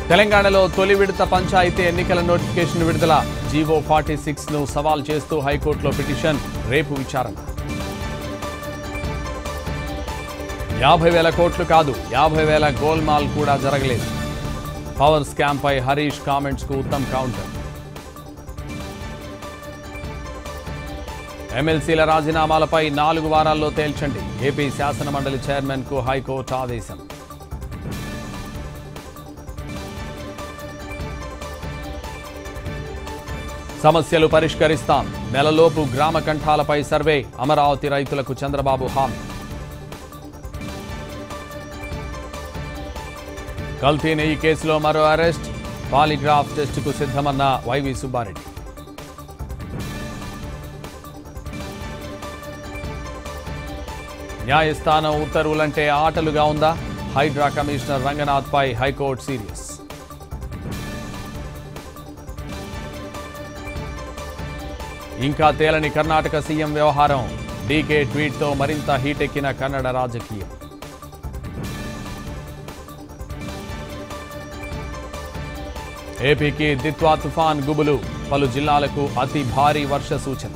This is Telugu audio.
తెలంగాణలో తొలి విడత పంచాయతీ ఎన్నికల నోటిఫికేషన్ విడుదల. జీవో 46ను సవాల్ చేస్తూ హైకోర్టులో పిటిషన్, రేపు విచారణ. 50,000 కోట్లు కాదు, 50,000 గోల్మాల్ కూడా జరగలేదు. పవర్ స్కామ్ పై హరీష్ కామెంట్స్ కు ఉత్తమ్ కౌంటర్. ఎమ్మెల్సీల రాజీనామాలపై 4 వారాల్లో తేల్చండి. ఏపీ శాసనమండలి చైర్మన్ కు హైకోర్టు ఆదేశం. సమస్యలు పరిష్కరిస్తాం. నెలలోపు గ్రామ కంఠాలపై సర్వే. అమరావతి రైతులకు చంద్రబాబు హామీ. కల్తీ నెయ్యి కేసులో మరో అరెస్ట్. పాలిగ్రాఫ్ టెస్టుకు సిద్ధమన్న వైవి సుబ్బారెడ్డి. న్యాయస్థానం ఉత్తర్వులంటే ఆటలుగా ఉందా? హైడ్రా కమిషనర్ రంగనాథ్ పై హైకోర్టు సీరియస్. ఇంకా తేలని కర్ణాటక సీఎం వ్యవహారం. డీకే ట్వీట్తో మరింత హీటెక్కిన కన్నడ రాజకీయం. ఏపీకి దిత్వా తుఫాన్ గుబులు. పలు జిల్లాలకు అతి భారీ వర్ష సూచన.